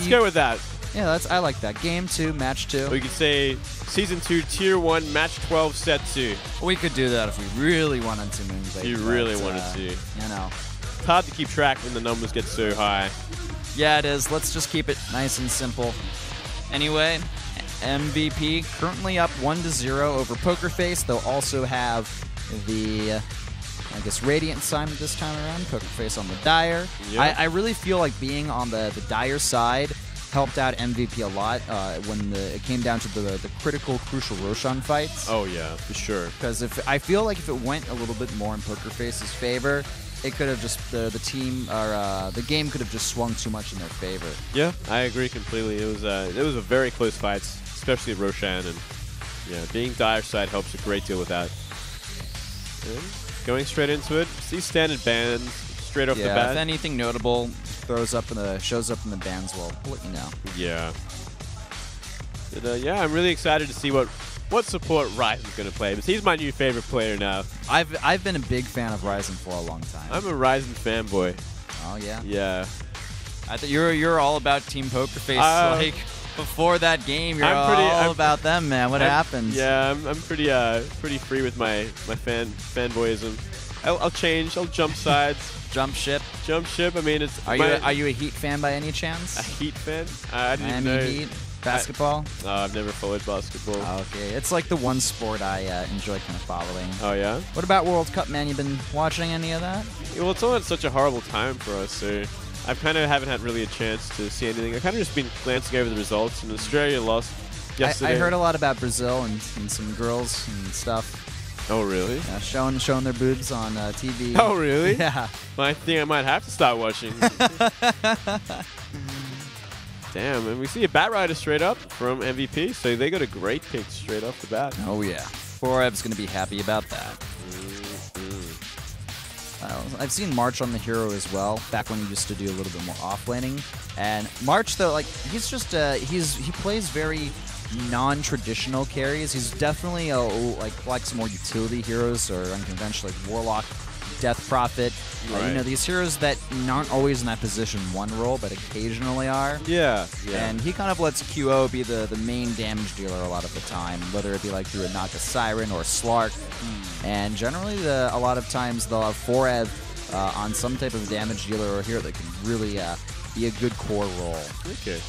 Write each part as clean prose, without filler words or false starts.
Let's go with that. Yeah, I like that. Game 2, match 2. We could say Season 2, Tier 1, Match 12, Set 2. We could do that if we really wanted to, Moonblade. You really wanted to. You know. It's hard to keep track when the numbers get so high. Yeah, it is. Let's just keep it nice and simple. Anyway, MVP currently up 1-0 over Pokerface. They'll also have the, I guess, Radiant sign this time around. Pokerface on the Dire. Yep. I really feel like being on the Dire side helped out MVP a lot when it came down to the critical, crucial Roshan fights. Oh, yeah, for sure. Because I feel like if it went a little bit more in Pokerface's favor, it could have just the team or the game could have just swung too much in their favor. Yeah, I agree completely. It was a very close fight, especially Roshan, and yeah, being Dire side helps a great deal with that. And going straight into it, see standard bans straight off the bat. If anything notable shows up in the bans, we'll let you know. Yeah. But, yeah, I'm really excited to see what support Ryzen's going to play, because he's my new favorite player now. I've been a big fan of Ryzen for a long time. I'm a Ryzen fanboy. Oh yeah. Yeah. I thought you're all about Team Pokerface. Like before that game, you're all about them, man. What happened? Yeah, I'm pretty free with my fanboyism. I'll change. I'll jump sides. Jump ship. Jump ship. I mean, it's. Are you a Heat fan by any chance? A Heat fan? I didn't even know. Heat. Basketball? I've never followed basketball. Okay, it's like the one sport I enjoy kind of following. Oh, yeah? What about World Cup, man? You been watching any of that? Well, it's all at such a horrible time for us, so I kind of haven't had really a chance to see anything. I've kind of just been glancing over the results, and Australia lost yesterday. I heard a lot about Brazil and some girls and stuff. Oh, really? Yeah, showing their boobs on TV. Oh, really? Yeah. Well, I think I might have to start watching. Damn, and we see a Bat Rider straight up from MVP, so they got a great pick straight off the bat. Oh, yeah. Forev's going to be happy about that. I've seen March on the hero as well, back when he used to do a little bit more off-laning. And March, though, like, he's just, he plays very non-traditional carries. He's definitely, like some more utility heroes or unconventional, like Warlock, Death Prophet. Right. You know, these heroes that aren't always in that position 1 role, but occasionally are. Yeah, yeah. And he kind of lets QO be the main damage dealer a lot of the time, whether it be like through a Naga Siren or a Slark. And generally, a lot of times they'll have Forev on some type of damage dealer or hero that can really be a good core role. Okay.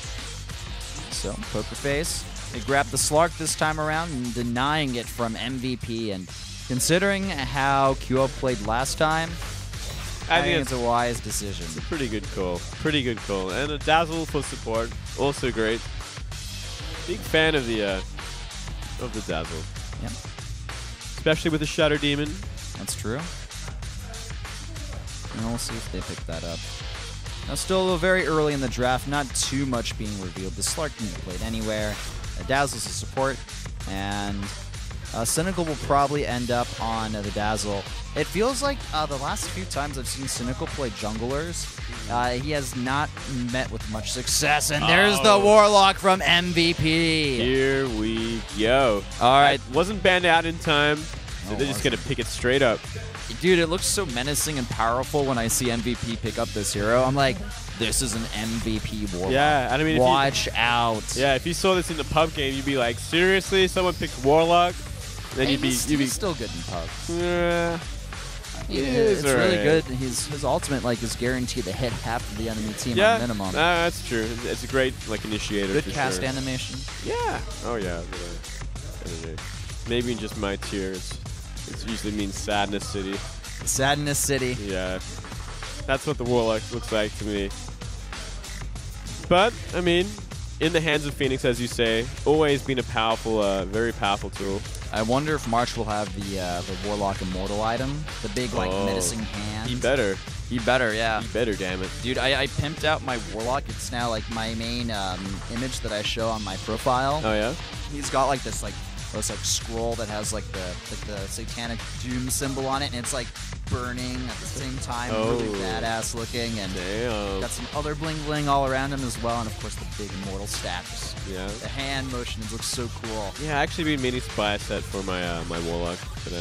So, Pokerface, they grabbed the Slark this time around and denying it from MVP. And considering how QO played last time, I think it's a wise decision. It's a pretty good call. Pretty good call. And a Dazzle for support, also great. Big fan of the Dazzle. Yeah. Especially with the Shadow Demon. That's true. And we'll see if they pick that up. Now, still very early in the draft, not too much being revealed. The Slark can be played anywhere. Dazzle's a support, and Cynical will probably end up on the Dazzle. It feels like the last few times I've seen Cynical play junglers, he has not met with much success. And there's the Warlock from MVP. Here we go. All right. That wasn't banned out in time, so they're just going to pick it straight up. Dude, it looks so menacing and powerful when I see MVP pick up this hero. I'm like, this is an MVP Warlock. Yeah, I mean, watch out. Yeah, if you saw this in the pub game, you'd be like, seriously, someone picked Warlock? Then you'd be still good in pub. Yeah. It's really good. His ultimate is guaranteed to hit half of the enemy team at minimum. That's true. It's a great initiator. Good for cast sure. animation. Yeah. Oh yeah. Maybe in just my tier, it usually means Sadness City. Sadness City. Yeah. That's what the Warlock looks like to me. But I mean, in the hands of Phoenix, as you say, always been a powerful, very powerful tool. I wonder if March will have the Warlock Immortal item, the big menacing hand. He better. He better, yeah. He better, damn it. Dude, I pimped out my Warlock. It's now my main image that I show on my profile. Oh yeah. He's got this scroll that has the satanic doom symbol on it, and it's burning at the same time. Really badass looking, and got some other bling bling all around him as well, and of course the big immortal stats. Yeah. The hand motions looks so cool. Yeah, I actually been meaning to buy a set for my my Warlock, but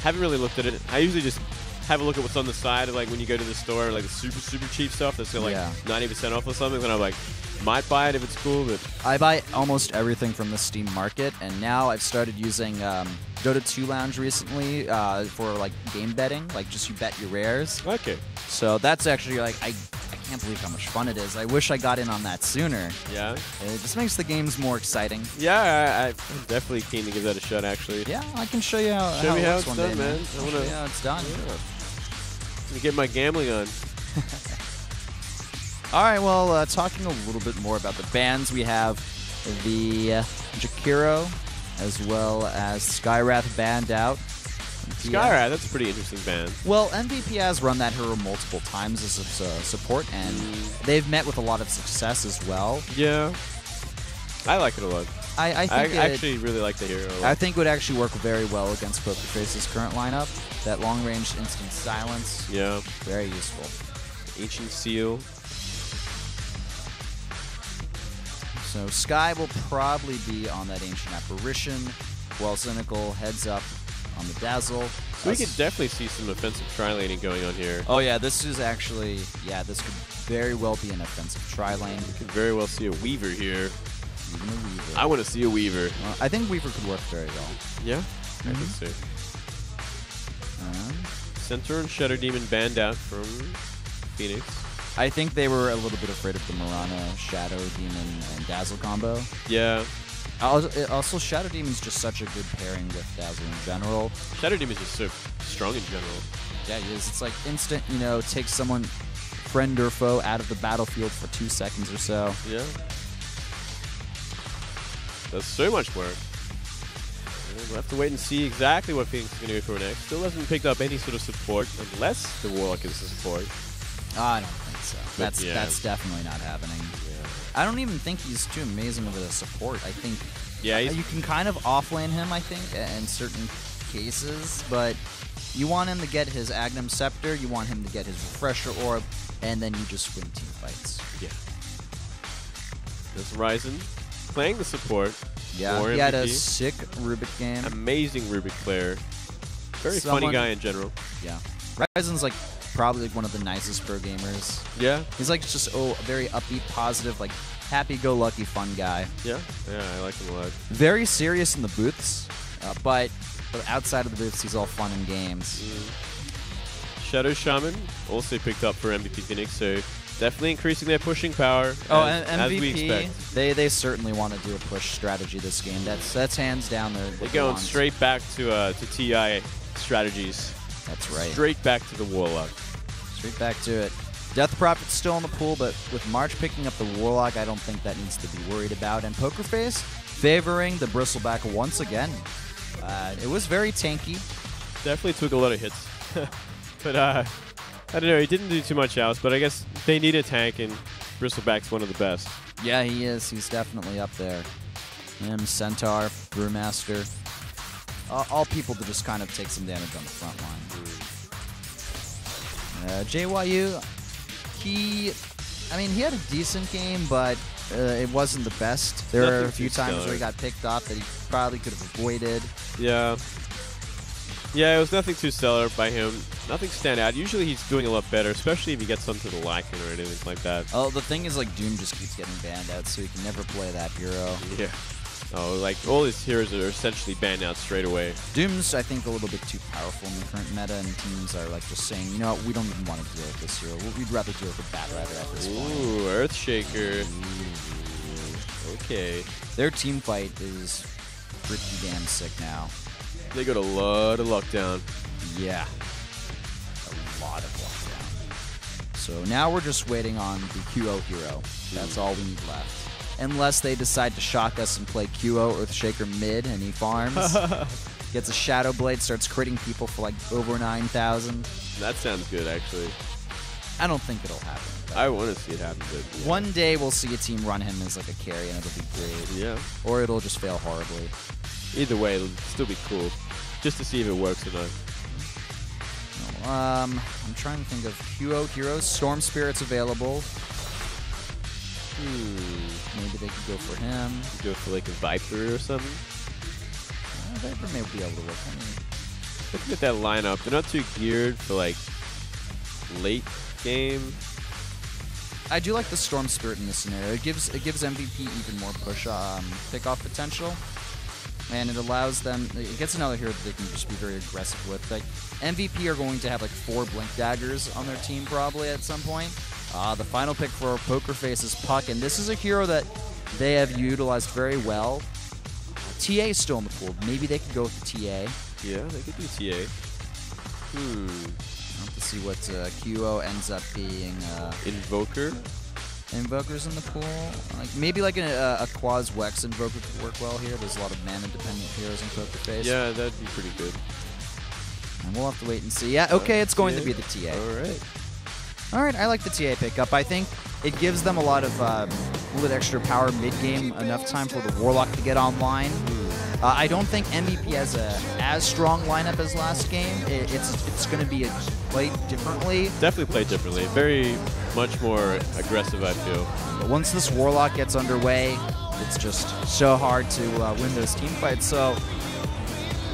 haven't really looked at it. I usually just have a look at what's on the side of when you go to the store, the super cheap stuff that's got 90% off or something. Then I'm like, Might buy it if it's cool, but I buy almost everything from the Steam market, and now I've started using DOTA2 Lounge recently for like game betting, like just you bet your rares. okay. So that's actually like I can't believe how much fun it is. I wish I got in on that sooner. Yeah. It just makes the games more exciting. Yeah, I'm definitely keen to give that a shot, actually. Yeah, I can show you how, Show me it how works it's one done, day, man. I'll show you how it's done. Yeah. Let me get my gambling on. All right, well, talking a little bit more about the bands, we have the Jakiro as well as Skyrath banned out. Skyrath, that's a pretty interesting band. Well, MVP has run that hero multiple times as a support, and they've met with a lot of success as well. Yeah. I like it a lot. I think actually really like the hero a lot. I think it would actually work very well against Pokerface's current lineup. That long-range instant silence. Yeah. Very useful. Ancient Seal. So Sky will probably be on that Ancient Apparition, while Cynical heads up on the Dazzle. So we could definitely see some offensive tri-laning going on here. Oh yeah, this is actually, this could very well be an offensive tri-lane. We could very well see a Weaver here. Even a Weaver. I want to see a Weaver. I think Weaver could work very well. Yeah? I think so. Centaur and Shadow Demon banned out from Phoenix. I think they were a little bit afraid of the Mirana, Shadow Demon, and Dazzle combo. Yeah. Also, Shadow Demon's just such a good pairing with Dazzle in general. Shadow Demon's just so strong in general. Yeah, he is. It's like instant, take someone, friend or foe, out of the battlefield for 2 seconds or so. Yeah. Does so much work. We'll have to wait and see exactly what Phoenix is going to go for next. Still hasn't picked up any sort of support, unless the Warlock is the support. I don't think so. But That's definitely not happening. Yeah. I don't even think he's too amazing of a support. I think he's you can kind of offlane him, I think, in certain cases, but you want him to get his Agnum Scepter, you want him to get his Refresher Orb, and then you just win team fights. Yeah. This Ryzen playing the support. Yeah, he had a sick Rubik game. Amazing Rubik player. Very funny guy in general. Yeah. Ryzen's like probably one of the nicest pro gamers. Yeah. He's like just a very upbeat, positive, like happy-go-lucky, fun guy. Yeah. Yeah, I like him a lot. Very serious in the booths, but outside of the booths, he's all fun in games. Shadow Shaman also picked up for MVP Phoenix, so definitely increasing their pushing power. And MVP, as we expect. They certainly want to do a push strategy this game. That's hands down They're going straight back to TI strategies. That's right. Straight back to the Warlock. Straight back to it. Death Prophet's still in the pool, but with March picking up the Warlock, I don't think that needs to be worried about. And Pokerface favoring the Bristleback once again. It was very tanky. Definitely took a lot of hits. But I don't know, he didn't do too much else, but I guess they need a tank, and Bristleback's one of the best. Yeah, he is. He's definitely up there. Him, Centaur, Brewmaster. All people to just kind of take some damage on the front line. JYU, he had a decent game, but it wasn't the best. There were a few times where he got picked off that he probably could have avoided. Yeah. Yeah, it was nothing too stellar by him. Nothing stand out. Usually he's doing a lot better, especially if he gets something to Lycan or anything like that. Oh, the thing is, like, Doom just keeps getting banned out, so he can never play that hero. Yeah. Oh, like, all his heroes are essentially banned out straight away. Doom's, I think, a little bit too powerful in the current meta, and teams are, like, just saying, you know what, we don't even want to deal with this hero. We'd rather deal with the Batrider at this point. Ooh, Earthshaker. Okay. Their team fight is pretty damn sick now. They got a lot of lockdown. Yeah. A lot of lockdown. So now we're just waiting on the QO hero. That's all we need left. Unless they decide to shock us and play QO Earthshaker mid and he farms. Gets a Shadow Blade, starts critting people for like over 9,000. That sounds good, actually. I don't think it'll happen. I want to see it happen. But yeah. One day we'll see a team run him as like a carry and it'll be great. Yeah. Or it'll just fail horribly. Either way, it'll still be cool. Just to see if it works or not. I'm trying to think of QO heroes. Storm Spirit's available. Maybe they could go for him. Go for like a Viper or something. Viper may be able to work. Looking at that lineup, they're not too geared for like late game. I do like the Storm Spirit in this scenario. It gives MVP even more push pick-off potential, and it allows them. It gets another hero that they can just be very aggressive with. Like MVP are going to have like 4 Blink Daggers on their team probably at some point. The final pick for Pokerface is Puck, and this is a hero that they have utilized very well. TA is still in the pool. Maybe they could go with the TA. Yeah, they could do TA. I'll have to see what QO ends up being. Invoker. Invoker's in the pool. Maybe like a Quaz Wex Invoker could work well here. There's a lot of mana-dependent heroes in Pokerface. Yeah, that'd be pretty good. And we'll have to wait and see. Yeah, okay, it's going to be the TA. All right, I like the TA pickup. I think it gives them a lot of a little bit extra power mid-game, enough time for the Warlock to get online. I don't think MVP has a as strong lineup as last game. It's going to be played differently. Definitely played differently. Very much more aggressive, I feel. But once this Warlock gets underway, it's just so hard to win those team fights. So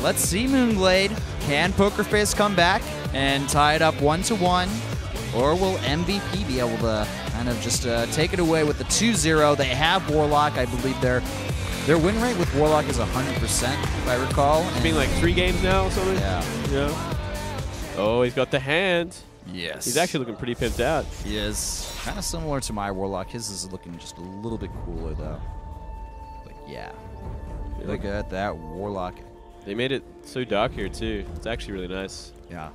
let's see, Moonblade. Can Pokerface come back and tie it up 1-1? Or will MVP be able to kind of just take it away with the 2-0? They have Warlock. I believe their win rate with Warlock is 100%, if I recall. It's been like 3 games now or something? Yeah. Oh, he's got the hand. Yes. He's actually looking pretty pimped out. He is. Kind of similar to my Warlock. His is looking just a little bit cooler, though. But yeah. Look at that Warlock. They made it so dark here, too. It's actually really nice. Yeah.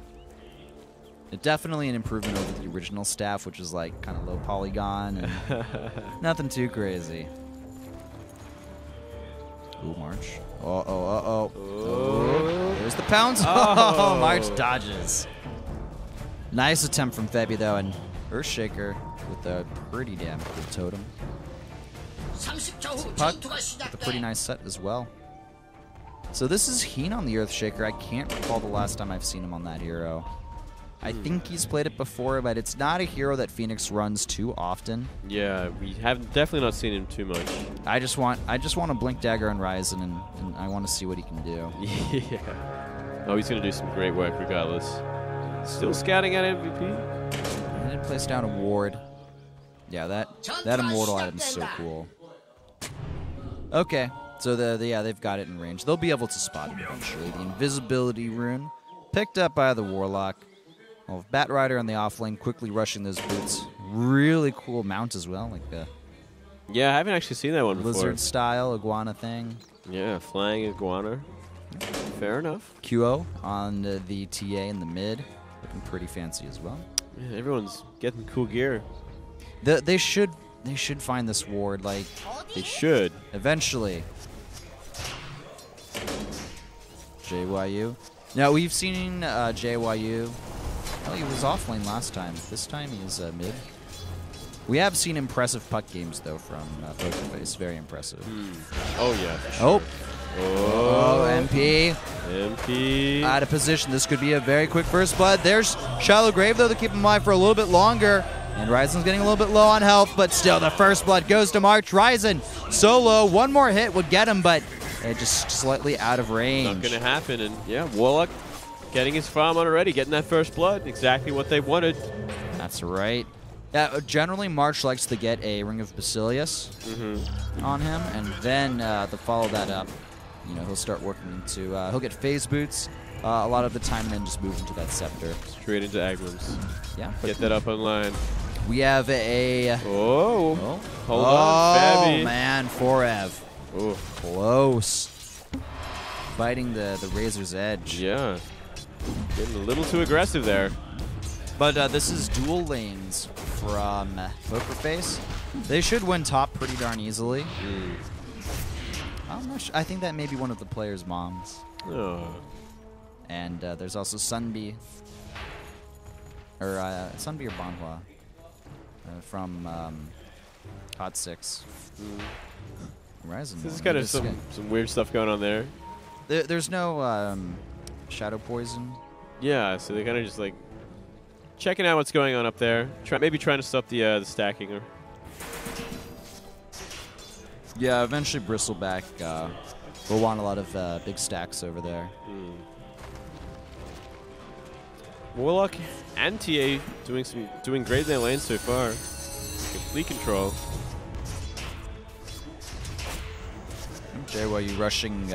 Definitely an improvement over the original staff, which is like kind of low polygon and nothing too crazy. Ooh, March. Oh, there's the pounce. Oh, March dodges. Nice attempt from Febby, though, and Earthshaker with a pretty damn cool totem. Puck with a pretty nice set as well. So this is Heen on the Earthshaker. I can't recall the last time I've seen him on that hero. I think he's played it before, but it's not a hero that Phoenix runs too often. Yeah, we have definitely not seen him too much. I just want a Blink Dagger on Ryzen, and I want to see what he can do. Yeah. Oh, he's going to do some great work regardless. Still scouting at MVP. I did place down a ward. Yeah, that immortal item is so cool. Okay, so they've got it in range. They'll be able to spot it eventually. The invisibility rune picked up by the Warlock. Well, Batrider on the offlane, quickly rushing those boots. Really cool mount as well, like the I haven't actually seen that one before. Lizard style iguana thing. Yeah, flying iguana. Fair enough. QO on the TA in the mid, looking pretty fancy as well. Yeah, everyone's getting cool gear. They should find this ward, like they should eventually. JYU. Now we've seen JYU. Well, he was off lane last time. This time he's mid. We have seen impressive puck games, though, from Pokerface. Very impressive. Oh, yeah, for sure. Oh, MP. MP. Out of position. This could be a very quick first blood. There's Shallow Grave, though, to keep him alive for a little bit longer. And Ryzen's getting a little bit low on health, but still the first blood goes to March. Ryzen solo. One more hit would get him, but just slightly out of range. Not going to happen. And, yeah, Warlock getting his farm on already, getting that first blood. Exactly what they wanted. That's right. Yeah, generally, March likes to get a Ring of Basilius on him, and then to follow that up, he'll start working into, he'll get phase boots a lot of the time, and then just move into that scepter. Straight into Agmans. Yeah. Get that up online. We have a... Hold on, Fabby. Oh, man, Forev. Oh. Close. Fighting the Razor's Edge. Yeah. Getting a little too aggressive there. But this is dual lanes from Pokerface. They should win top pretty darn easily. I'm not sure. I think that may be one of the players' moms. Oh. And there's also Sunday. Or Sunday or Banhua. From Hot 6. Ryzen. This is kind of some weird stuff going on there. There's no Shadow Poison. Yeah, so they're kind of just like checking out what's going on up there. Maybe trying to stop the stacking. Yeah, eventually Bristleback will want a lot of big stacks over there. Warlock and TA doing great in their lane so far. lead control. Jay, while you rushing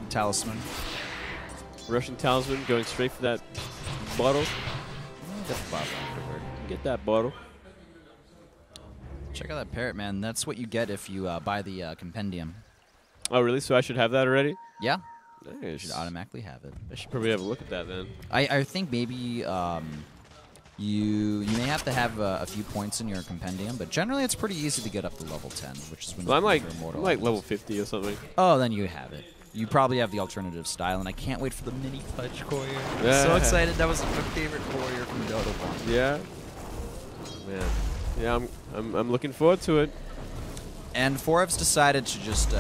Talisman. Russian Talisman going straight for that bottle. Get the bottle afterward. Get that bottle. Check out that parrot, man. That's what you get if you buy the compendium. Oh, really? So I should have that already? Yeah. Nice. You should automatically have it. I should probably have a look at that then. I think maybe you may have to have a few points in your compendium, but generally it's pretty easy to get up to level 10, which is when Well, I'm like items. level 50 or something. Oh, then you have it. You probably have the alternative style, and I can't wait for the mini touch courier. I'm Yeah. so excited. That was my favorite courier from Dota 1. Yeah. Man. Yeah, I'm looking forward to it. And Forev's decided to just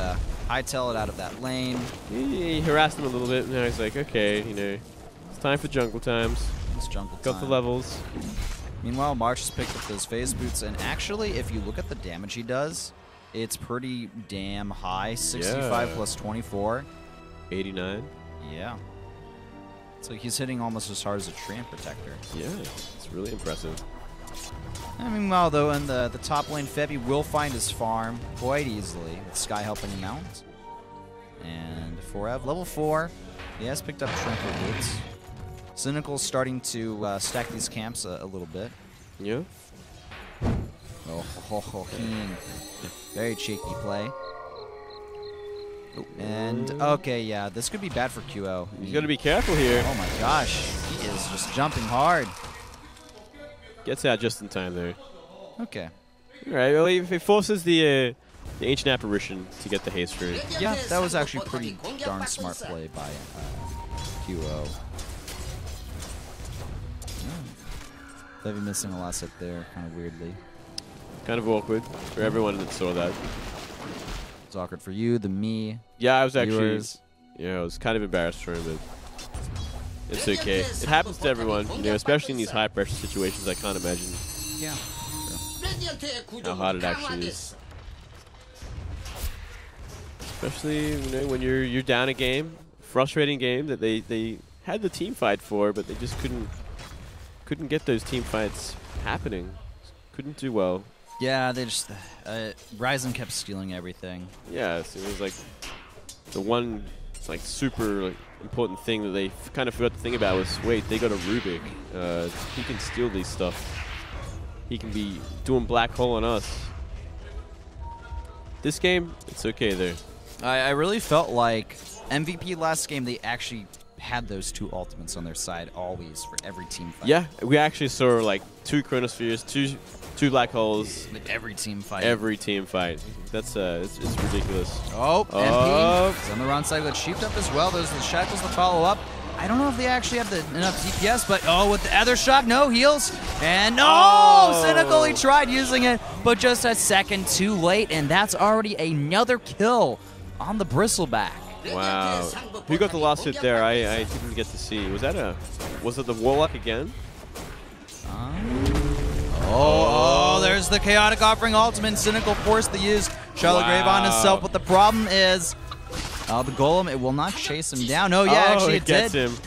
hightail it out of that lane. He harassed him a little bit, and now he's like, okay, you know, it's time for jungle times. It's jungle Got time. the levels. Meanwhile, March has picked up those phase boots, and actually, if you look at the damage he does, it's pretty damn high. 65 Yeah. plus 24. 89. Yeah. So he's hitting almost as hard as a Treant Protector. Yeah, it's really impressive. Meanwhile, though, in the top lane, Febby will find his farm quite easily, with Sky helping him out. And Forev, level 4, he has picked up Trinket Boots. Cynical's starting to stack these camps a little bit. Yeah. Oh, very cheeky play. And, okay, yeah, this could be bad for QO. You got to be careful here. Oh my gosh, he is just jumping hard. Gets out just in time there. Okay. All right, well, if it forces the Ancient Apparition to get the haste rune. Yeah, that was actually pretty darn smart play by QO. They've been missing a last hit there, kind of weirdly. Kind of awkward for everyone that saw that. It's awkward for you, me. Yeah, I was actually, viewers. I was kind of embarrassed for him, but it's okay. It happens to everyone, you know, especially in these high pressure situations. I can't imagine Yeah. how hard it actually is. Especially, you know, when you're down a game, frustrating game that they had the team fight for, but they just couldn't get those team fights happening. Couldn't do well. Yeah, they just Ryzen kept stealing everything. Yeah, it was like the one super important thing that they kind of forgot to think about was, wait, they got a Rubik. He can steal these stuff. He can be doing black hole on us. This game, it's okay there. I really felt like MVP last game, they actually had those two ultimates on their side always for every team fight. Yeah, we actually saw like 2 Chronospheres, two black holes. With every team fight. Every team fight. That's it's ridiculous. Oh, MP is on the wrong side. Got sheeped up as well. There's the shackles to follow up. I don't know if they actually have enough DPS, but with the other shock, no heals. And Cynical, he tried using it, but just a second too late, and that's already another kill on the Bristleback. Wow. Who got the last hit there? I didn't get to see. Was it the Warlock again? There's the Chaotic Offering ultimate. Cynical forced to use Charlotte Grave on himself, but the problem is the Golem, it will not chase him down. Oh, yeah, actually it gets did. him.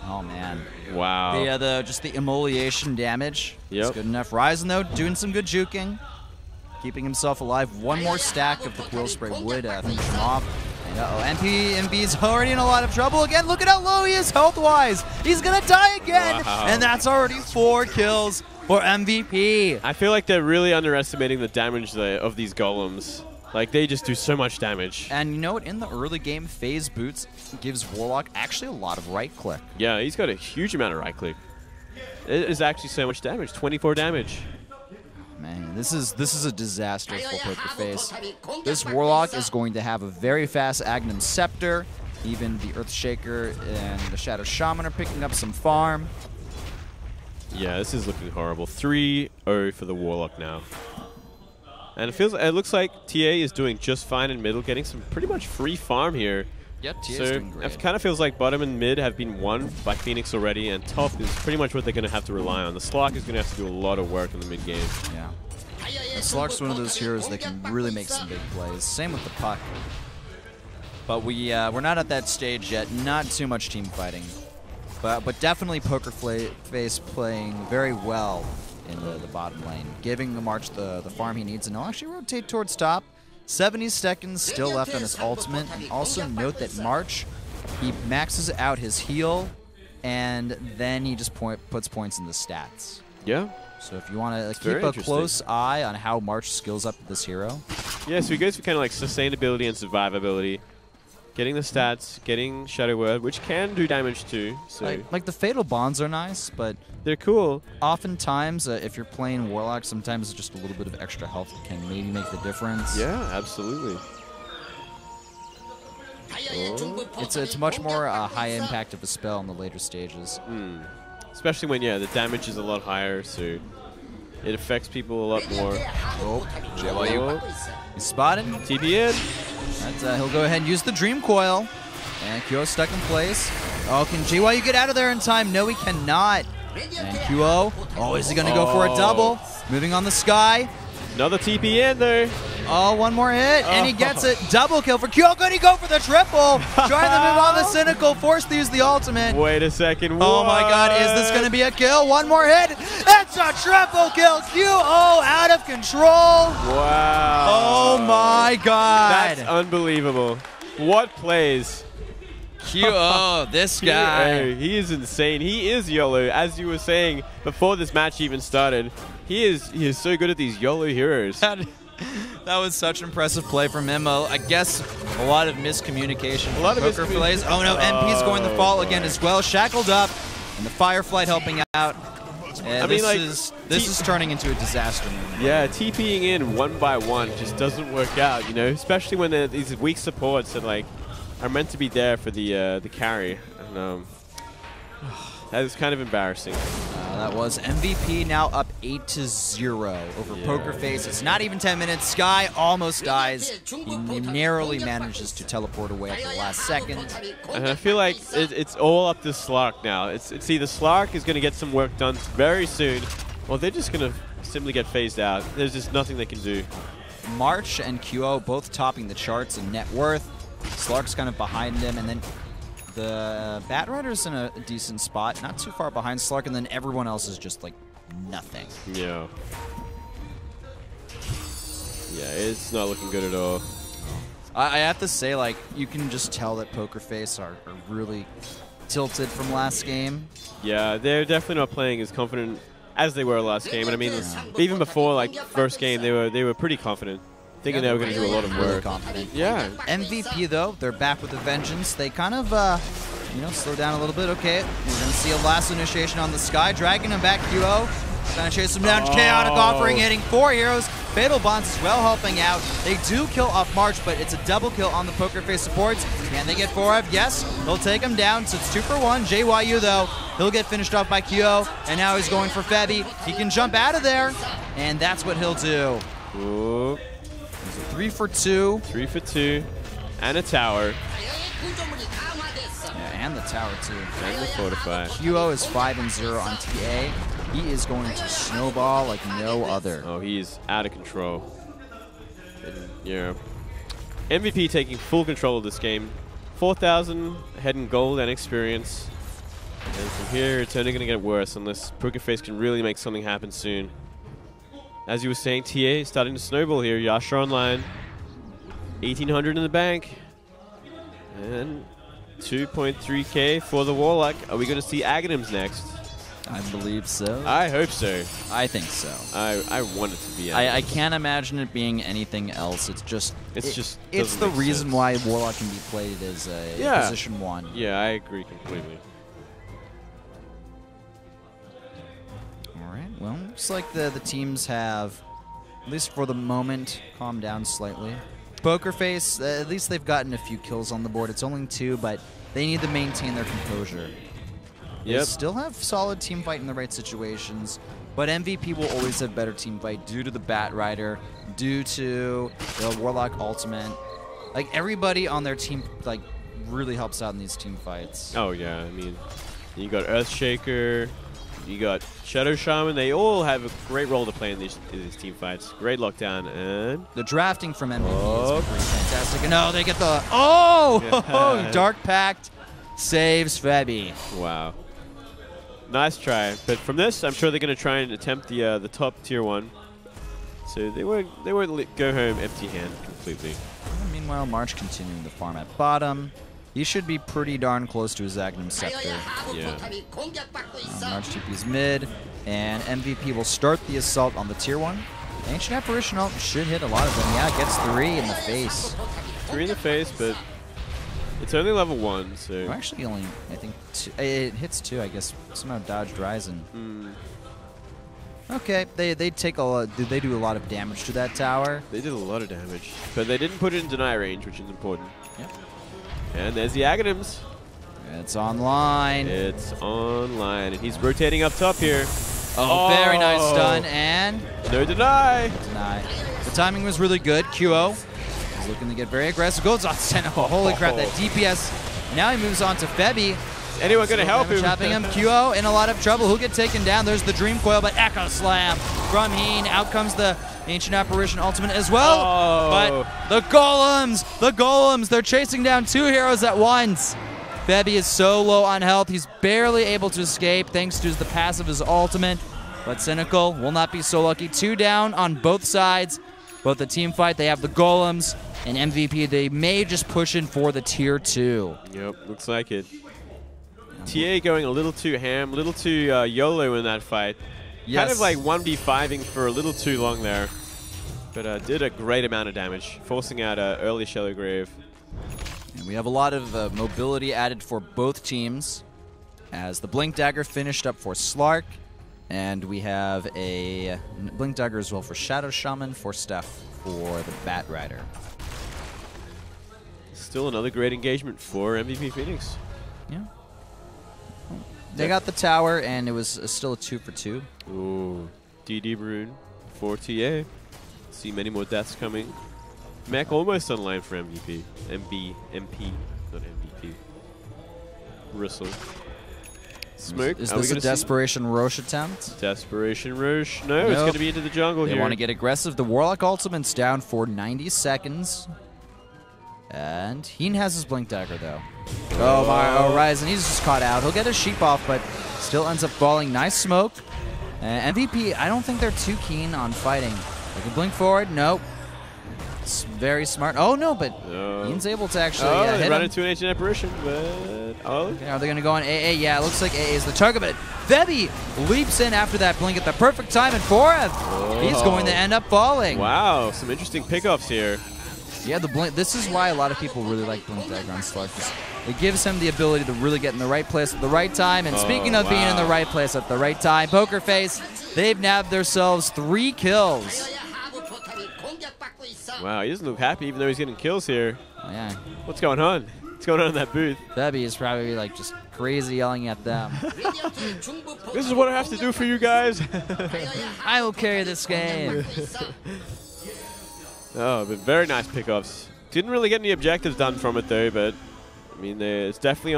Oh, man. Wow. Just the immolation damage. Yep. It's good enough. Ryzen, though, doing some good juking. Keeping himself alive. One more stack of the Quill Spray would finish him off. And MB's already in a lot of trouble again. Look at how low he is health-wise. He's going to die again. Wow. And that's already 4 kills for MVP. I feel like they're really underestimating the damage of these golems. Like, they just do so much damage. And you know what? In the early game, Phase Boots gives Warlock actually a lot of right-click. Yeah, he's got a huge amount of right-click. It is actually so much damage. 24 damage. Man, this is a disaster for Pokerface. This Warlock is going to have a very fast Agnum Scepter. Even the Earthshaker and the Shadow Shaman are picking up some farm. Yeah, this is looking horrible. 3-0 for the Warlock now. And it looks like TA is doing just fine in middle, getting some pretty much free farm here. Yep, TA's so doing great. It kind of feels like bottom and mid have been won by Phoenix already, and top is pretty much what they're going to have to rely on. The Slark is going to have to do a lot of work in the mid game. Yeah. And Slark's one of those heroes that can really make some big plays. Same with the puck. But we're not at that stage yet. Not too much team fighting. But definitely Pokerface playing very well in the bottom lane, giving the March the farm he needs, and he'll actually rotate towards top. 70 seconds still left on his ultimate. And also note that March, he maxes out his heal, and then he just puts points in the stats. Yeah. So if you want to keep a close eye on how March skills up this hero. Yeah, so he goes for kind of like sustainability and survivability. Getting the stats, getting Shadow Word, which can do damage too. So like the Fatal Bonds are nice, but they're cool. Oftentimes, if you're playing Warlock, sometimes just a little bit of extra health can maybe make the difference. Yeah, absolutely. Oh. It's much more high impact of a spell in the later stages. Especially when, the damage is a lot higher, so it affects people a lot more. Oh, JYU. He's spotted. TP in. He'll go ahead and use the Dream Coil. And QO stuck in place. Oh, can JYU get out of there in time? No, he cannot. And QO. Oh, is he going to go for a double? Moving on the sky. Another TP in there. Oh, one more hit, and he gets it. Double kill for QO. Could he go for the triple? Trying to move on the Cynical, forced to use the ultimate. Wait a second. Oh my god, is this going to be a kill? One more hit. It's a triple kill. QO out of control. Wow. Oh my god. That's unbelievable. What plays? QO, this guy. He is insane. He is YOLO, as you were saying before this match even started. He is so good at these YOLO heroes. That was such impressive play from him. I guess a lot of miscommunication. A lot of Poker plays. Oh no, MP's going to fall again as well. Shackled up, and the Fireflight helping out. I mean, this is turning into a disaster. Yeah, TPing in one by one just doesn't work out, you know, especially when these weak supports that are meant to be there for the carry. And that is kind of embarrassing. That was MVP now up 8-0 over Pokerface. It's not even 10 minutes. Sky almost dies. He narrowly manages to teleport away at the last second. And I feel like it's all up to Slark now. It's either Slark is going to get some work done very soon, or they're just going to simply get phased out. There's just nothing they can do. March and QO both topping the charts in net worth. Slark's kind of behind him, and then the Batrider's in a decent spot, not too far behind Slark, and then everyone else is just like nothing. Yeah. Yeah, it's not looking good at all. I have to say, like, you can just tell that Pokerface are really tilted from last game. Yeah, they're definitely not playing as confident as they were last game. And I mean, even before like first game, they were pretty confident, thinking they were going to do a lot of work. Yeah. MVP though, they're back with a vengeance. They kind of, slow down a little bit. Okay, we're going to see a last initiation on the Sky, dragging him back. QO trying to chase him down. Chaotic offering, hitting 4 heroes. Fatal Bonds as well helping out. They do kill off March, but it's a double kill on the Pokerface supports. Can they get 4F? Yes, they'll take him down. So it's 2 for 1. JYU though, he'll get finished off by QO, and now he's going for Febby. He can jump out of there, and that's what he'll do. Ooh. 3 for 2. 3 for 2. And a tower. Yeah, and the tower too. And the fortify. QO is 5-0 on TA. He is going to snowball like no other. Oh, he is out of control. And, yeah. MVP taking full control of this game. 4,000 head in gold and experience. And from here, it's only going to get worse unless Pokerface can really make something happen soon. As you were saying, TA is starting to snowball here. Yasha online. 1,800 in the bank. And 2.3k for the Warlock. Are we going to see Aghanims next? I believe so. I hope so. I think so. I want it to be. I can't imagine it being anything else. It's just. It's the reason why Warlock can be played as a position 1. Yeah, I agree completely. All right. Well, looks like the teams have, at least for the moment, calmed down slightly. Pokerface, at least they've gotten a few kills on the board. It's only 2, but they need to maintain their composure. They still have solid team fight in the right situations, but MVP will always have better team fight due to the Batrider, due to the Warlock ultimate. Like, everybody on their team, like, really helps out in these team fights. Oh, yeah. I mean, you got Earthshaker, you got Shadow Shaman. They all have a great role to play in these team fights. Great lockdown, and the drafting from MVP is pretty fantastic. And no, they get the... Oh! Dark Pact saves Febby. Wow. Nice try. But from this, I'm sure they're going to try and attempt the top tier 1. So they won't go home empty-handed completely. Meanwhile, March continuing the farm at bottom. He should be pretty darn close to his Agnum Scepter. Yeah. March TP's mid, and MVP will start the assault on the tier 1. Ancient Apparition should hit a lot of them. Yeah, it gets 3 in the face. 3 in the face, but it's only level 1, so... Well, actually, only, I think, it hits 2, I guess. Somehow dodged Ryzen. Okay, they take a lot. They do a lot of damage to that tower. They did a lot of damage, but they didn't put it in deny range, which is important. Yep. And there's the Aghanims. It's online. It's online, and he's rotating up top here. Oh, very nice stun, and... No deny. Deny. The timing was really good. QO is looking to get very aggressive. Goes on Senecal. Holy crap, that DPS. Now he moves on to Febby. Anyone going to help him? QO in a lot of trouble. Who'll get taken down? There's the Dream Coil, but Echo Slam from Heen. Out comes the Ancient Apparition ultimate as well. But the Golems, they're chasing down 2 heroes at once. Febby is so low on health. He's barely able to escape thanks to the passive of his ultimate. But Cynical will not be so lucky. 2 down on both sides. Both the team fight, they have the Golems. And MVP, they may just push in for the tier 2. Yep, looks like it. TA going a little too ham, a little too YOLO in that fight. Yes. Kind of like 1v5ing for a little too long there. But did a great amount of damage, forcing out early Shallow Grave. And we have a lot of mobility added for both teams, as the Blink Dagger finished up for Slark, and we have a Blink Dagger as well for Shadow Shaman, for Steph for the Bat Rider. Still another great engagement for MVP Phoenix. Yeah. They got the tower, and it was still a 2 for 2. Ooh, DD Brune for TA. See many more deaths coming. Mech almost online for MVP. MP, not MVP. Bristle. Smoke. Is this a Desperation Roche attempt? Desperation Roche. No, it's going to be into the jungle here. They want to get aggressive. The Warlock ultimate's down for 90 seconds. And Heen has his Blink Dagger, though. Oh, Ryzen, he's just caught out. He'll get his sheep off, but still ends up falling. Nice smoke. MVP, I don't think they're too keen on fighting. They can blink forward. Nope. It's very smart. Oh, no, but Heen's able to actually hit they him. run into an Ancient Apparition, but... Okay, are they going to go on AA? Yeah, it looks like AA is the target, but Febby leaps in after that blink at the perfect time, and Forev, he's going to end up falling. Wow, some interesting pickoffs here. Yeah, the blink. This is why a lot of people really like Blink Dagger on Slark. It gives him the ability to really get in the right place at the right time. And speaking of being in the right place at the right time, Pokerface, they've nabbed themselves 3 kills. Wow, he doesn't look happy even though he's getting kills here. Oh, yeah. What's going on? What's going on in that booth? Febby is probably like just crazy yelling at them. This is what I have to do for you guys. I will carry this game. Oh, but very nice pickoffs. Didn't really get any objectives done from it though, but I mean, it's definitely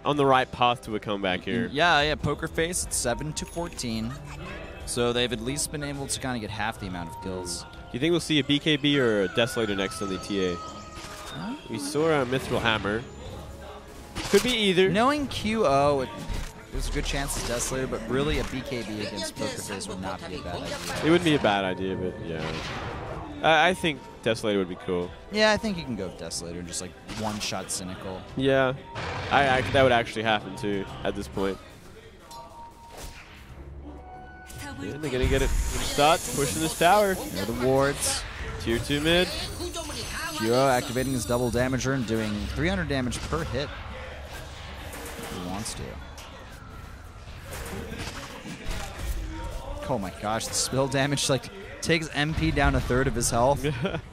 on the right path to a comeback here. Yeah. Pokerface, it's 7-14, so they've at least been able to kind of get half the amount of kills. Do you think we'll see a BKB or a Desolator next on the TA? We saw a Mithril Hammer. Could be either. Knowing QO, there's a good chance it's Desolator, but really a BKB against Pokerface would not be a bad idea. It wouldn't be a bad idea, but yeah. I think Desolator would be cool. Yeah, I think you can go with Desolator and just like one-shot Cynical. Yeah, that would actually happen too at this point. Yeah, they're gonna get it. Start pushing this tower. There are the wards. Tier 2 mid. QO activating his double damager and doing 300 damage per hit. If he wants to. Oh my gosh, the spill damage like takes MP down 1/3 of his health.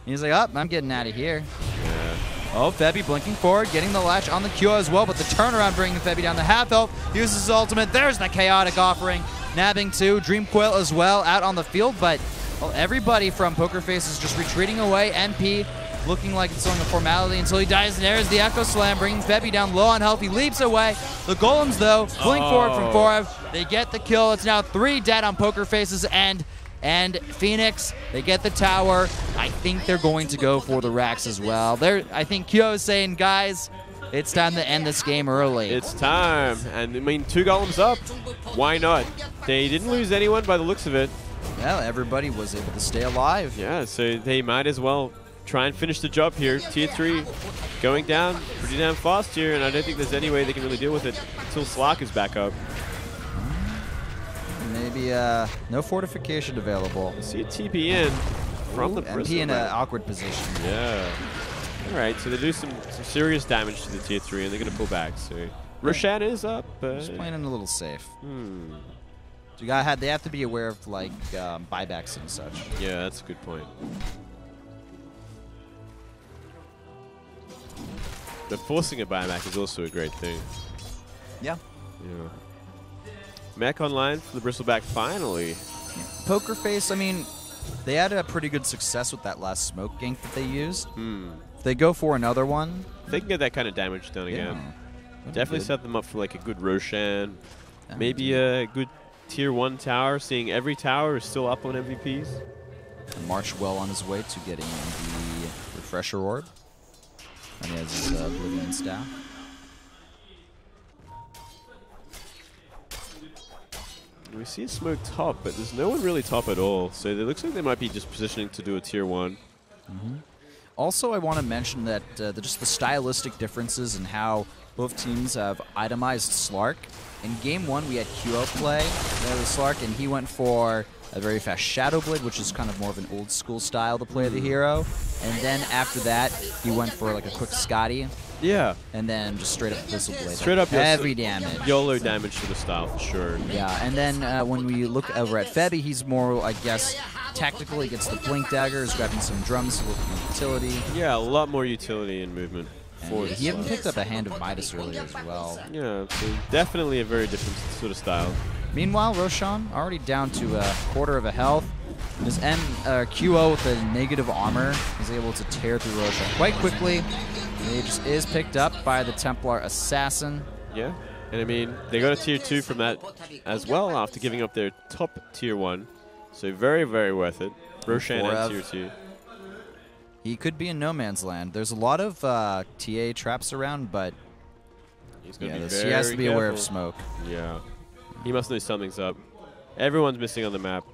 He's like, oh, I'm getting out of here. Yeah. Oh, Febby blinking forward, getting the latch on the QO as well, but the turnaround bringing Febby down to half health. Uses his ultimate. There's the chaotic offering. Nabbing 2. Dream Coil as well out on the field, but everybody from Pokerface is just retreating away. MP looking like it's only a formality until he dies. And there's the Echo Slam, bringing Febby down low on health. He leaps away. The Golems, though, blink forward from Forev. They get the kill. It's now 3 dead on Pokerface's end. And Phoenix, they get the tower. I think they're going to go for the racks as well. I think Kyo is saying, guys, It's time to end this game early. It's time. And I mean, 2 golems up. Why not? They didn't lose anyone by the looks of it. Yeah, everybody was able to stay alive. Yeah, so they might as well try and finish the job here. Tier 3 going down pretty damn fast here, and I don't think there's any way they can really deal with it until Slark is back up. Maybe no fortification available. I see a TP in from the MP in an awkward position. Yeah. All right, so they do some serious damage to the Tier 3, and they're going to pull back. So Roshan is up. Just playing in a little safe. So they have to be aware of like buybacks and such. Yeah, that's a good point. But forcing a buyback is also a great thing. Yeah. Yeah. Mech online for the Bristleback finally. Yeah. Pokerface, I mean, they had a pretty good success with that last smoke gank that they used. If they go for another one, if they can get that kind of damage done again. Definitely set them up for like a good Roshan. Maybe a good Tier 1 tower, seeing every tower is still up on MVPs. And March well on his way to getting the Refresher Orb. And he has his Oblivion Staff. We see a smoke top, but there's no one really top at all. So it looks like they might be just positioning to do a Tier 1. Also, I want to mention that just the stylistic differences in how both teams have itemized Slark. In Game 1, we had QO play with Slark, and he went for a very fast Shadow Blade, which is kind of more of an old school style to play the hero. And then after that, he went for like a quick Scotty. Yeah. And then just straight up Whistle Blade. Straight up heavy damage. YOLO damage to the style, for sure. Yeah, and then when we look over at Febby, he's more, I guess, tactical. He gets the Blink Daggers, grabbing some drums to look for utility. Yeah, a lot more utility and movement. He even picked up a Hand of Midas earlier as well. Yeah, so definitely a very different sort of style. Meanwhile, Roshan already down to a quarter of a health. His QO with the negative armor is able to tear through Roshan quite quickly. He just is picked up by the Templar Assassin. Yeah, and I mean, they got a Tier 2 from that as well after giving up their top Tier 1. So very, very worth it. Roshan and Tier 2. He could be in no man's land. There's a lot of TA traps around, but he has to be aware of smoke. Yeah. He must know something's up. Everyone's missing on the map.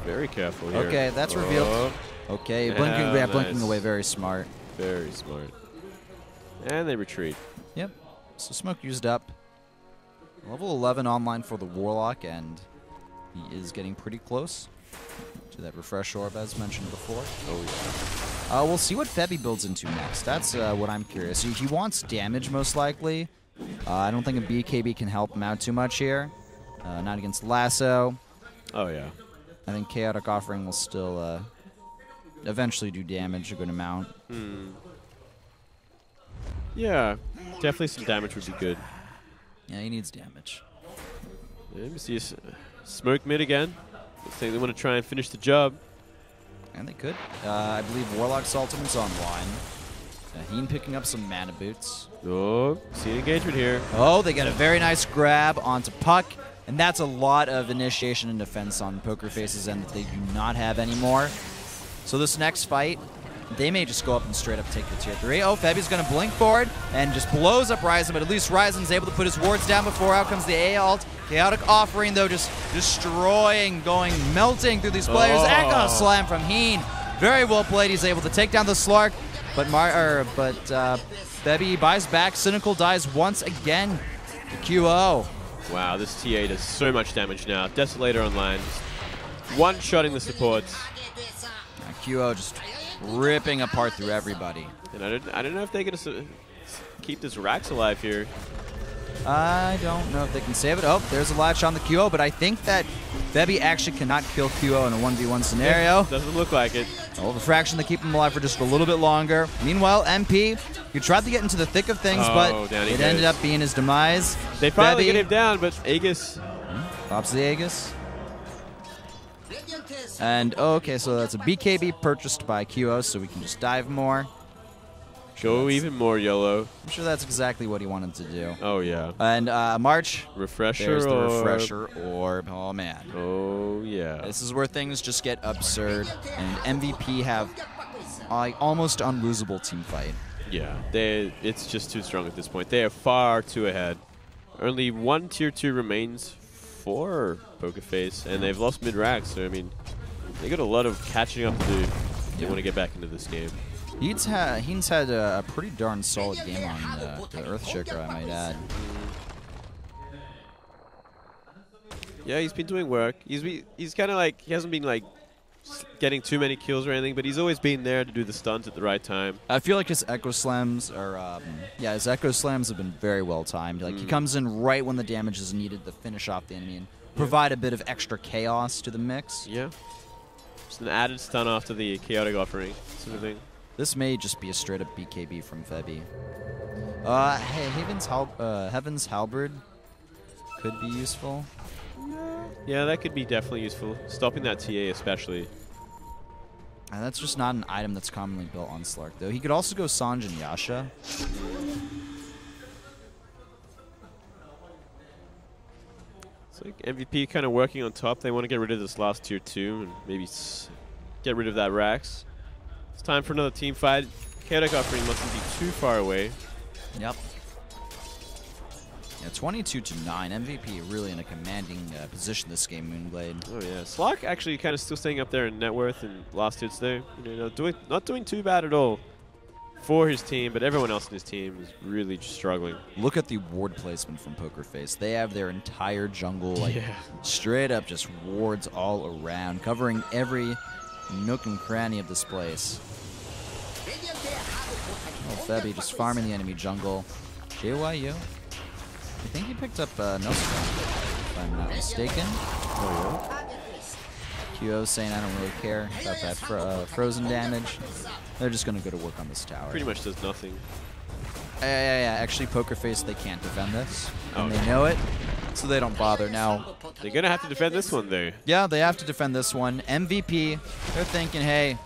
Very careful here. Okay, that's revealed. Okay, blinking away. Very smart. Very smart. And they retreat. Yep. So smoke used up. Level 11 online for the Warlock, and he is getting pretty close to that Refresh Orb, as mentioned before. Oh, yeah. We'll see what Febby builds into next. That's what I'm curious. He wants damage, most likely. I don't think a BKB can help him out too much here. Not against Lasso. Oh, yeah. I think Chaotic Offering will still eventually do damage a good amount. Yeah, definitely some damage would be good. Yeah, he needs damage. Let me see smoke mid again. Looks like they want to try and finish the job. And they could. I believe Warlock's ultimate's online. Heen picking up some mana boots. Oh, see an engagement here. Oh, they get a very nice grab onto Puck. And that's a lot of initiation and defense on Pokerface's end that they do not have anymore. So this next fight, they may just go up and straight up take the Tier 3. Oh, Febby's going to blink forward and just blows up Ryzen, but at least Ryzen's able to put his wards down before out comes the A ult. Chaotic Offering, though, just destroying, melting through these players. Echo Slam from Heen. Very well played. He's able to take down the Slark, but Febby buys back. Cynical dies once again to QO. Wow, this TA does so much damage now. Desolator online. One-shotting the supports. QO just ripping apart through everybody. And I don't know if they're going to keep this Rax alive here. I don't know if they can save it. Oh, there's a live shot on the QO, but I think that Febby actually cannot kill QO in a 1v1 scenario. Doesn't look like it. Oh, the fraction to keep him alive for just a little bit longer. Meanwhile, MP, he tried to get into the thick of things, but it ended up being his demise. They finally get him down, but Aegis. Pops the Aegis. And, okay, so that's a BKB purchased by QO, so we can just dive more. Go even more YOLO. I'm sure that's exactly what he wanted to do. Oh, yeah. And March. Refresher There's the Refresher Orb. Oh, man. Oh, yeah. This is where things just get absurd. And MVP have almost unlosable team fight. Yeah, it's just too strong at this point. They are far too ahead. Only one Tier 2 remains for Pokerface, and they've lost mid-rack, so I mean, they got a lot of catching up to do if they want to get back into this game. He's had a pretty darn solid game on the Earthshaker, I might add. Yeah, he's been doing work. He's kind of like, he hasn't been like getting too many kills or anything, but he's always been there to do the stunt at the right time. I feel like his Echo Slams are, his Echo Slams have been very well timed. Like he comes in right when the damage is needed to finish off the enemy and provide a bit of extra chaos to the mix. Yeah, just an added stun after the chaotic offering sort of thing. This may just be a straight up BKB from Febby. Hey, Heaven's Halberd could be useful. Yeah, that could be definitely useful. Stopping that TA especially. That's just not an item that's commonly built on Slark, though. He could also go Sanj and Yasha. It's like MVP kind of working on top. They want to get rid of this last Tier 2 and maybe get rid of that Rax. It's time for another team fight. Chaotic offering mustn't be too far away. Yep. Yeah, 22-9. MVP really in a commanding position this game, Moonblade. Oh yeah, Slark actually kind of still staying up there in net worth and last hits there. You know, not doing too bad at all for his team, but everyone else in his team is really just struggling. Look at the ward placement from Pokerface. They have their entire jungle, like straight up just wards all around, covering every nook and cranny of this place. Oh, Febby just farming the enemy jungle. JYU. I think he picked up Nostrum, if I'm not mistaken. Oh, yeah? QO saying I don't really care about that frozen damage. They're just going to go to work on this tower. Pretty much does nothing. Yeah. Actually, Pokerface, they can't defend this. And they know it, so they don't bother. Now, they're going to have to defend this one, though. Yeah, they have to defend this one. MVP, they're thinking, hey,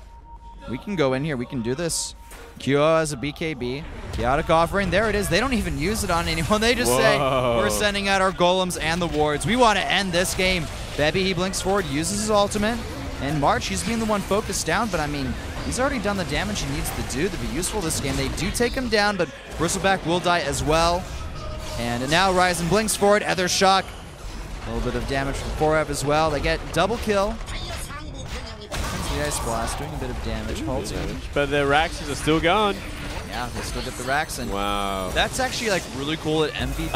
we can go in here. We can do this. QO has a BKB. Chaotic offering. There it is. They don't even use it on anyone. They just say, we're sending out our golems and the wards. We want to end this game. Febby, he blinks forward, uses his ultimate. And March, he's being the one focused down, but I mean, he's already done the damage he needs to do to be useful this game. They do take him down, but Bristleback will die as well. And now Ryzen blinks forward. Ether Shock. A little bit of damage from Forev as well. They get double kill. The Ice Blast doing a bit of damage. But the Raxes are still going. Yeah, they still get the Rax in. Wow. That's actually like really cool at MVP.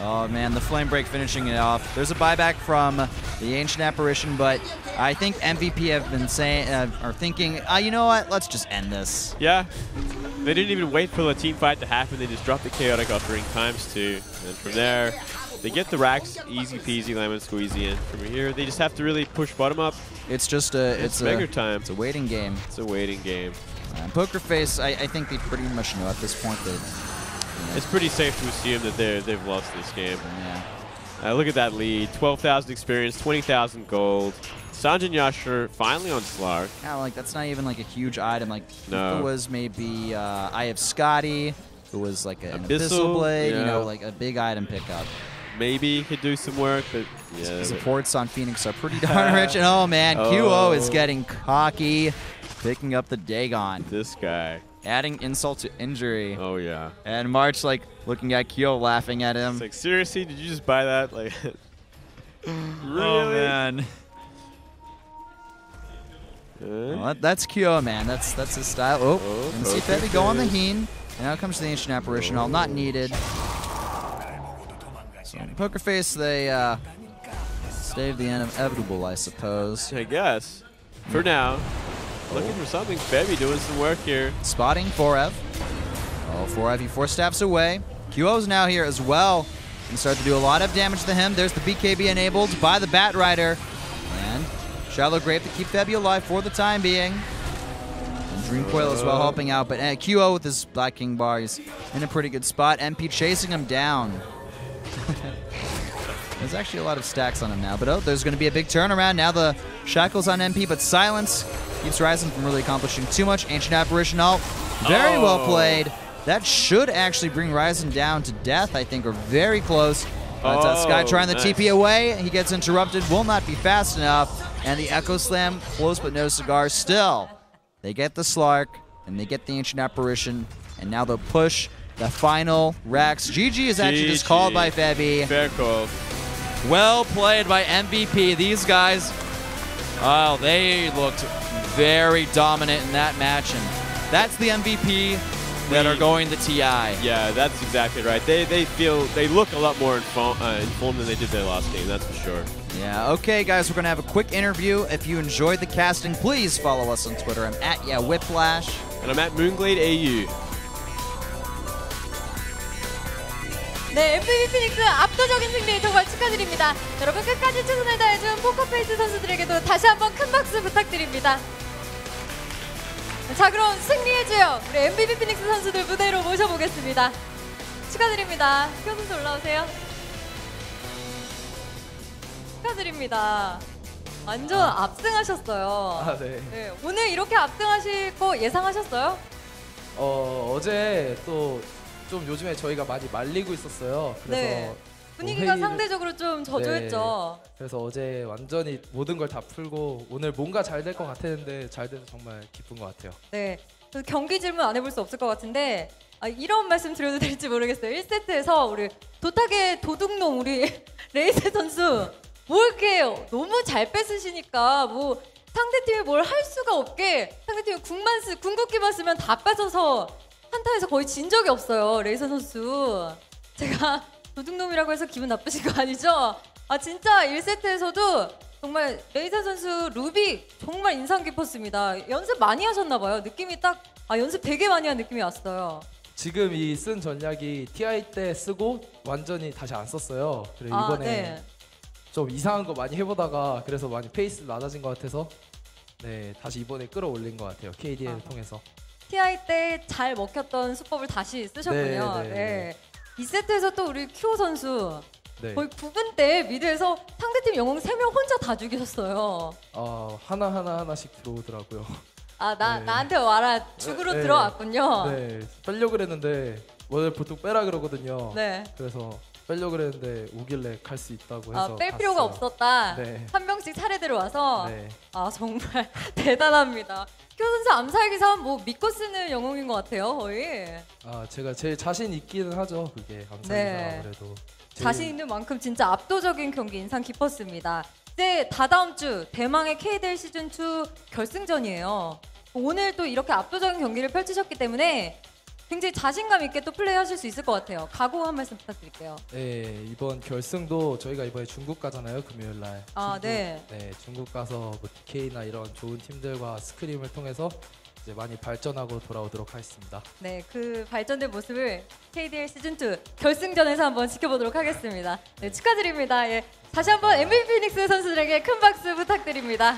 Oh man, the Flame Break finishing it off. There's a buyback from the Ancient Apparition, but I think MVP have been saying, are thinking, you know what? Let's just end this. Yeah. They didn't even wait for the team fight to happen. They just dropped the Chaotic Offering ×2, and from there, they get the Rax, easy peasy, lemon squeezy in. From here, they just have to really push bottom up. It's just it's Mega time. It's a waiting game. It's a waiting game. Pokerface, I think they pretty much know at this point that it's pretty safe to assume that they've lost this game. Yeah. Look at that lead: 12,000 experience, 20,000 gold. Sanjin Yasher finally on Slark. Yeah, like that's not even like a huge item. Like no. If it was maybe I have Scotty, who was like an Abyssal Blade, you know, like a big item pickup. Maybe he could do some work, but yeah. Supports on Phoenix are pretty darn rich. And oh man, QO is getting cocky, picking up the Dagon. This guy. Adding insult to injury. Oh yeah. And March like looking at QO laughing at him. It's like, seriously, did you just buy that? Like really? Oh man. Well, that's QO, man. That's his style. And see Febby go on the Heen. And now comes the Ancient Apparition. All not needed. So Pokerface, they stave the inevitable, I suppose. I guess. For now. Looking for something. Febby doing some work here. Spotting Forev. Oh, Forev, he 4 stabs away. QO's now here as well. Can start to do a lot of damage to him. There's the BKB enabled by the Bat Rider. And Shallow Grave to keep Febby alive for the time being. And Dream Coil as well helping out. But QO with his Black King bar, he's in a pretty good spot. MP chasing him down. There's actually a lot of stacks on him now. But there's going to be a big turnaround. Now the Shackles on MP, but Silence keeps Ryzen from really accomplishing too much. Ancient Apparition ult. Very well played. That should actually bring Ryzen down to death, I think, or very close. But Sky trying the nice. TP away. He gets interrupted. Will not be fast enough. And the Echo Slam, close but no cigar. Still, they get the Slark, and they get the Ancient Apparition. And now they'll push the final Rex. GG is actually just called by Febby. Fair call. Well played by MVP. These guys, oh, they looked very dominant in that match. And that's the MVP that are going the TI. Yeah, that's exactly right. They look a lot more informed than they did their last game, that's for sure. Yeah, okay, guys, we're going to have a quick interview. If you enjoyed the casting, please follow us on Twitter. I'm at Whiplash. And I'm at Moonglade AU. 네, MVP 피닉스 압도적인 승리 정말 축하드립니다. 여러분 끝까지 최선을 다해준 포커페이스 선수들에게도 다시 한번 큰 박수 부탁드립니다. 자, 그럼 승리해줘요. 우리 MVP 피닉스 선수들 무대로 모셔보겠습니다. 축하드립니다. 표 선수 올라오세요. 축하드립니다. 완전 압승하셨어요. 네. 네, 오늘 이렇게 압승하실 거 예상하셨어요? 어제 또 좀 요즘에 저희가 많이 말리고 있었어요. 그래서 네. 분위기가 회의를- 상대적으로 좀 저조했죠. 네. 그래서 어제 완전히 모든 걸 다 풀고 오늘 뭔가 잘 될 것 같았는데 잘 돼서 정말 기쁜 것 같아요. 네. 그 경기 질문 안 해볼 수 없을 것 같은데 이런 말씀 드려도 될지 모르겠어요. 1세트에서 우리 도탁의 도둑놈 우리 레이세 선수 뭐 이렇게 너무 잘 뺏으시니까 뭐 상대팀이 뭘 할 수가 없게 상대팀이 궁극기만 쓰면 다 뺏어서 한타에서 거의 진 적이 없어요. 레이세 선수. 제가 도둑놈이라고 해서 기분 나쁘신 거 아니죠? 진짜 1세트에서도 정말 레이세 선수 루비 정말 인상 깊었습니다. 연습 많이 하셨나 봐요. 느낌이 딱 연습 되게 많이 한 느낌이 왔어요. 지금 이 쓴 전략이 TI 때 쓰고 완전히 다시 안 썼어요. 그래 이번에 네. 좀 이상한 거 많이 해보다가 그래서 많이 페이스 낮아진 것 같아서 네 다시 이번에 끌어올린 것 같아요. KDL 통해서. TI 때 잘 먹혔던 수법을 다시 쓰셨군요. 네. 네. 2세트에서 또 우리 큐오 선수 네. 거의 9분 때 미드에서 상대팀 영웅 3명 혼자 다 죽이셨어요. 하나씩 들어오더라고요. 네. 네. 나한테 와라 죽으로 네. 들어왔군요. 네, 빼려고 그랬는데 원래 보통 빼라 그러거든요. 네. 그래서 빼려고 그랬는데 오길래 갈 수 있다고 해서 뺄 필요가 갔어요. 없었다. 네. 한 명씩 차례대로 와서 네. 정말 대단합니다. 큐 선수 암살기사 뭐 믿고 쓰는 영웅인 것 같아요, 거의. 제가 제일 자신 있기는 하죠. 그게 감사합니다. 네. 아무래도 자신 있는 만큼 진짜 압도적인 경기 인상 깊었습니다. 이제 다다음 주 대망의 KDL 시즌2 결승전이에요. 오늘 또 이렇게 압도적인 경기를 펼치셨기 때문에 굉장히 자신감 있게 또 플레이하실 수 있을 것 같아요. 각오 한 말씀 부탁드릴게요. 네, 이번 결승도 저희가 이번에 중국 가잖아요. 금요일 날. 네. 네, 중국 가서 뭐 DK나 이런 좋은 팀들과 스크림을 통해서 이제 많이 발전하고 돌아오도록 하겠습니다. 네, 그 발전된 모습을 KDL 시즌2 결승전에서 한번 지켜보도록 하겠습니다. 네, 축하드립니다. 예, 다시 한번 MVP 피닉스 선수들에게 큰 박수 부탁드립니다.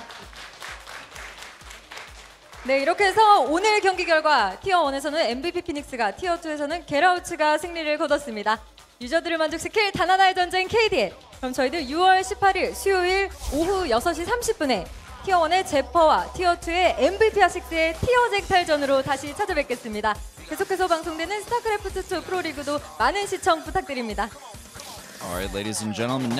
네, 이렇게 해서 오늘 경기 결과 티어1에서는 MVP 피닉스가, 티어2에서는 겟아웃가 승리를 거뒀습니다. 유저들을 만족시킬 단 하나의 전쟁 KDL. 그럼 저희들 6월 18일 수요일 오후 6시 30분에 티어1의 제퍼와 티어2의 MVP 아식스의 티어 쟁탈전으로 다시 찾아뵙겠습니다. 계속해서 방송되는 스타크래프트2 프로리그도 많은 시청 부탁드립니다. All right, ladies and gentlemen.